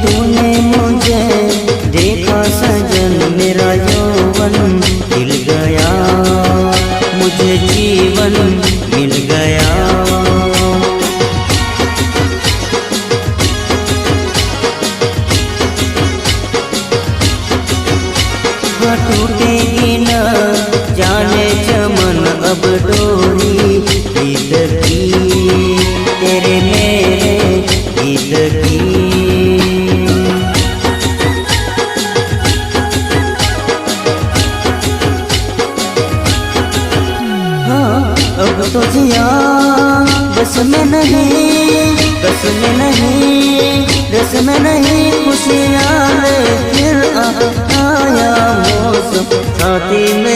तूने मुझे देखा सजन, मेरा यौवन खिल गया, मुझे जीवन मिल गया। टूटेगी न जाने चमन अब डोरी गीत की, तेरे मेरे गीत की। हाँ अब तो जिया बस में नहीं, बस में नहीं, रस में नहीं, खुशियाँ फिर आया मौसम छाती में